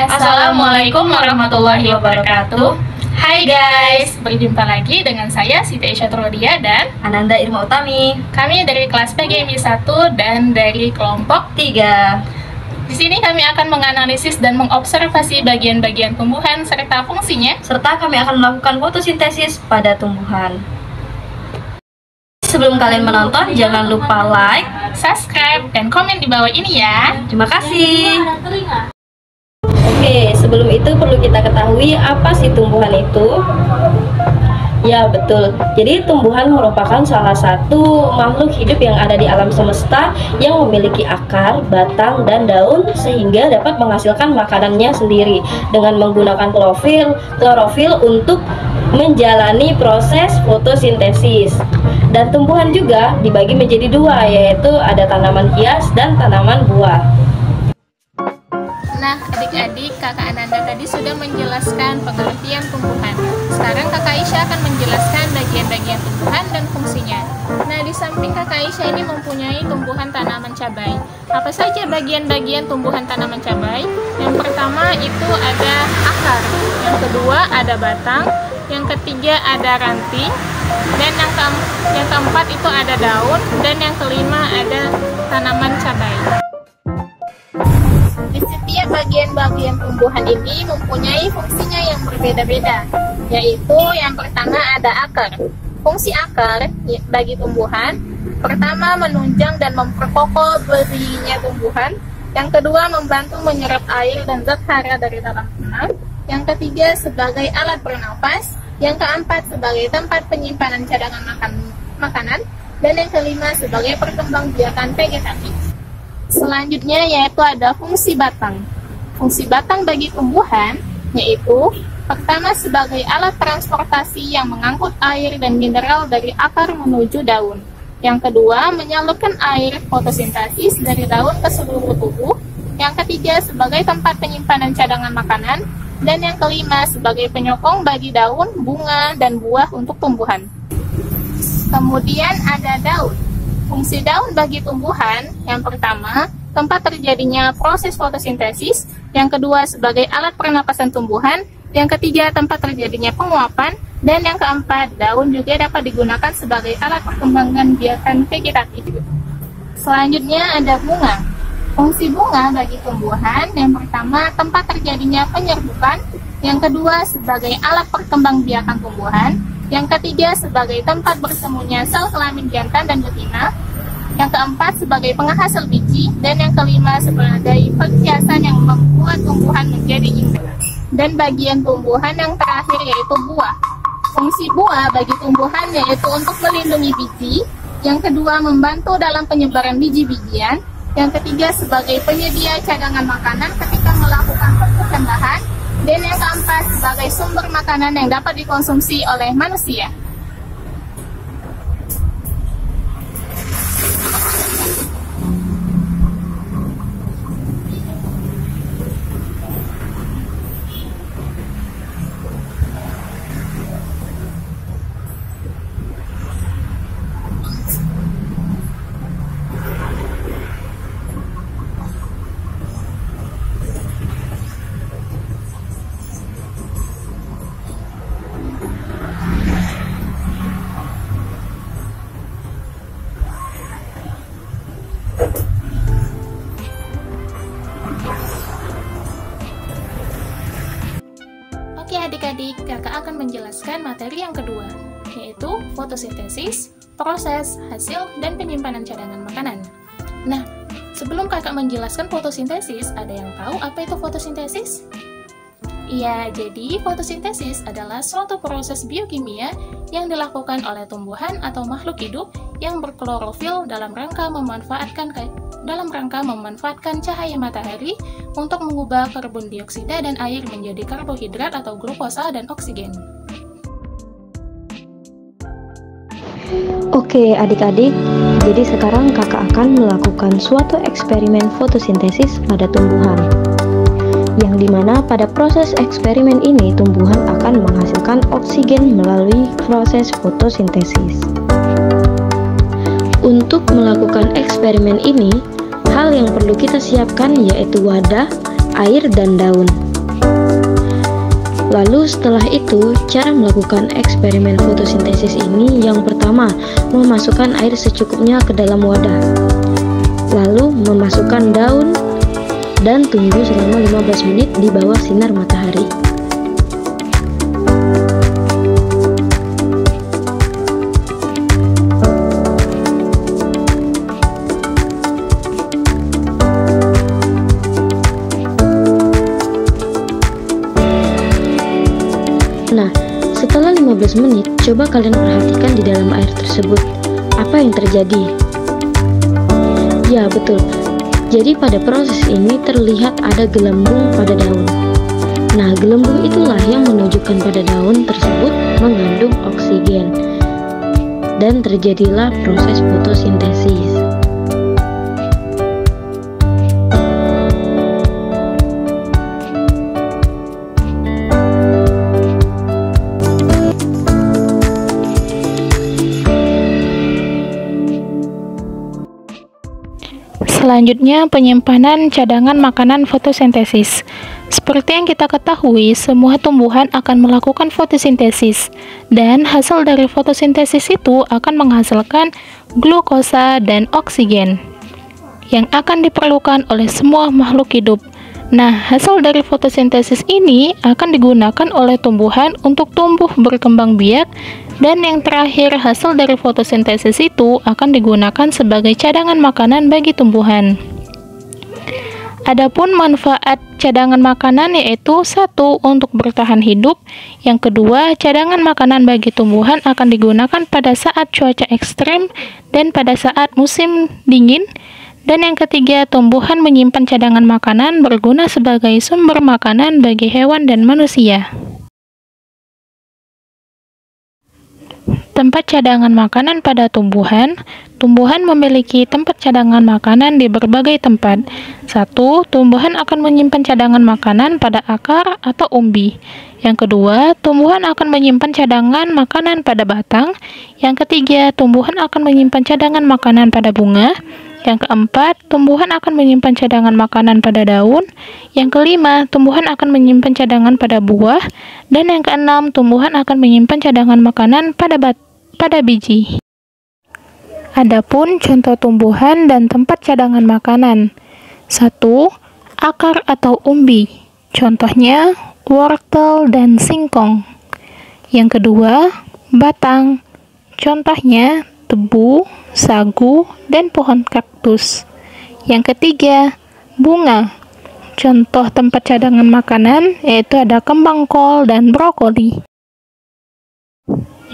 Assalamualaikum warahmatullahi wabarakatuh. Hai guys, berjumpa lagi dengan saya Siti Aisyah Rodia dan Ananda Irma Utami. Kami dari kelas PGMI 1 dan dari kelompok 3. Di sini kami akan menganalisis dan mengobservasi bagian-bagian tumbuhan serta fungsinya. Serta kami akan melakukan fotosintesis pada tumbuhan. Sebelum kalian menonton, jangan lupa like, subscribe, dan komen di bawah ini ya. Terima kasih. Oke, sebelum itu perlu kita ketahui apa sih tumbuhan itu? Ya betul, jadi tumbuhan merupakan salah satu makhluk hidup yang ada di alam semesta yang memiliki akar, batang, dan daun sehingga dapat menghasilkan makanannya sendiri dengan menggunakan klorofil untuk menjalani proses fotosintesis. Dan tumbuhan juga dibagi menjadi dua, yaitu ada tanaman hias dan tanaman buah. Nah, adik-adik, kakak Ananda tadi sudah menjelaskan pengertian tumbuhan. Sekarang kakak Aisyah akan menjelaskan bagian-bagian tumbuhan dan fungsinya. Nah, di samping kakak Aisyah ini mempunyai tumbuhan tanaman cabai. Apa saja bagian-bagian tumbuhan tanaman cabai? Yang pertama itu ada akar, yang kedua ada batang, yang ketiga ada ranting, dan yang keempat itu ada daun, dan yang kelima ada tanaman cabai. Di setiap bagian-bagian tumbuhan ini mempunyai fungsinya yang berbeda-beda, yaitu yang pertama ada akar. Fungsi akar bagi tumbuhan, pertama menunjang dan memperkokoh berdirinya tumbuhan, yang kedua membantu menyerap air dan zat hara dari dalam tanah, yang ketiga sebagai alat bernafas, yang keempat sebagai tempat penyimpanan cadangan makanan, dan yang kelima sebagai perkembangbiakan vegetatif. Selanjutnya yaitu ada fungsi batang. Fungsi batang bagi tumbuhan yaitu pertama sebagai alat transportasi yang mengangkut air dan mineral dari akar menuju daun. Yang kedua menyalurkan air fotosintesis dari daun ke seluruh tubuh. Yang ketiga sebagai tempat penyimpanan cadangan makanan. Dan yang kelima sebagai penyokong bagi daun, bunga, dan buah untuk tumbuhan. Kemudian ada daun. Fungsi daun bagi tumbuhan, yang pertama, tempat terjadinya proses fotosintesis, yang kedua sebagai alat pernapasan tumbuhan, yang ketiga tempat terjadinya penguapan, dan yang keempat, daun juga dapat digunakan sebagai alat perkembangan biakan vegetatif. Selanjutnya ada bunga. Fungsi bunga bagi tumbuhan, yang pertama tempat terjadinya penyerbukan, yang kedua sebagai alat perkembangbiakan tumbuhan, yang ketiga sebagai tempat bersemunya sel kelamin jantan dan betina, yang keempat sebagai penghasil biji, dan yang kelima sebagai perhiasan yang membuat tumbuhan menjadi indah. Dan bagian tumbuhan yang terakhir yaitu buah. Fungsi buah bagi tumbuhan yaitu untuk melindungi biji, yang kedua membantu dalam penyebaran biji-bijian, yang ketiga sebagai penyedia cadangan makanan ketika melakukan pertukaran bahan, dan yang keempat sebagai sumber makanan yang dapat dikonsumsi oleh manusia. Oke adik-adik, kakak akan menjelaskan materi yang kedua, yaitu fotosintesis, proses, hasil, dan penyimpanan cadangan makanan. Nah, sebelum kakak menjelaskan fotosintesis, ada yang tahu apa itu fotosintesis? Iya, jadi fotosintesis adalah suatu proses biokimia yang dilakukan oleh tumbuhan atau makhluk hidup yang berklorofil dalam rangka memanfaatkan cahaya matahari untuk mengubah karbon dioksida dan air menjadi karbohidrat atau glukosa dan oksigen. Oke adik-adik, jadi sekarang kakak akan melakukan suatu eksperimen fotosintesis pada tumbuhan, yang dimana pada proses eksperimen ini tumbuhan akan menghasilkan oksigen melalui proses fotosintesis. Untuk melakukan eksperimen ini, hal yang perlu kita siapkan yaitu wadah, air, dan daun. Lalu setelah itu, cara melakukan eksperimen fotosintesis ini yang pertama, memasukkan air secukupnya ke dalam wadah. Lalu memasukkan daun dan tunggu selama 15 menit di bawah sinar matahari. Nah, setelah 15 menit, coba kalian perhatikan di dalam air tersebut. Apa yang terjadi? Ya, betul. Jadi pada proses ini terlihat ada gelembung pada daun. Nah, gelembung itulah yang menunjukkan pada daun tersebut mengandung oksigen. Dan terjadilah proses fotosintesis. Selanjutnya, penyimpanan cadangan makanan fotosintesis. Seperti yang kita ketahui, semua tumbuhan akan melakukan fotosintesis, dan hasil dari fotosintesis itu akan menghasilkan glukosa dan oksigen yang akan diperlukan oleh semua makhluk hidup. Nah, hasil dari fotosintesis ini akan digunakan oleh tumbuhan untuk tumbuh berkembang biak, dan yang terakhir, hasil dari fotosintesis itu akan digunakan sebagai cadangan makanan bagi tumbuhan. Adapun manfaat cadangan makanan yaitu 1. Untuk bertahan hidup. Yang kedua, cadangan makanan bagi tumbuhan akan digunakan pada saat cuaca ekstrem dan pada saat musim dingin. Dan yang ketiga, tumbuhan menyimpan cadangan makanan berguna sebagai sumber makanan bagi hewan dan manusia. Tempat cadangan makanan pada tumbuhan. Tumbuhan memiliki tempat cadangan makanan di berbagai tempat. 1. Tumbuhan akan menyimpan cadangan makanan pada akar atau umbi. Yang kedua, tumbuhan akan menyimpan cadangan makanan pada batang. Yang ketiga, tumbuhan akan menyimpan cadangan makanan pada bunga. Yang keempat, tumbuhan akan menyimpan cadangan makanan pada daun. Yang kelima, tumbuhan akan menyimpan cadangan pada buah. Dan yang keenam, tumbuhan akan menyimpan cadangan makanan pada biji. Adapun contoh tumbuhan dan tempat cadangan makanan. 1. Akar atau umbi. Contohnya wortel dan singkong. Yang kedua, batang. Contohnya tebu, sagu, dan pohon kaktus. Yang ketiga, bunga. Contoh tempat cadangan makanan yaitu ada kembang kol dan brokoli.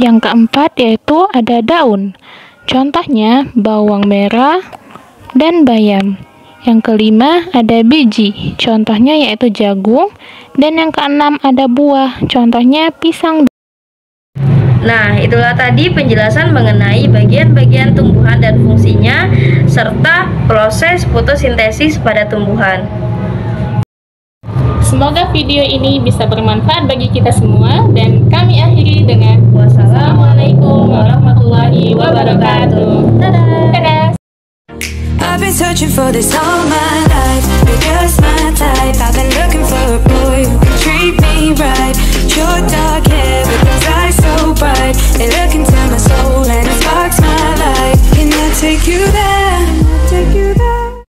Yang keempat yaitu ada daun. Contohnya bawang merah dan bayam. Yang kelima ada biji. Contohnya yaitu jagung. Dan yang keenam ada buah. Contohnya pisang. Nah, itulah tadi penjelasan mengenai bagian-bagian tumbuhan dan fungsinya, serta proses fotosintesis pada tumbuhan. Semoga video ini bisa bermanfaat bagi kita semua, dan kami akhiri dengan wassalamualaikum warahmatullahi wabarakatuh. Dadah. I've been searching for this all my life, because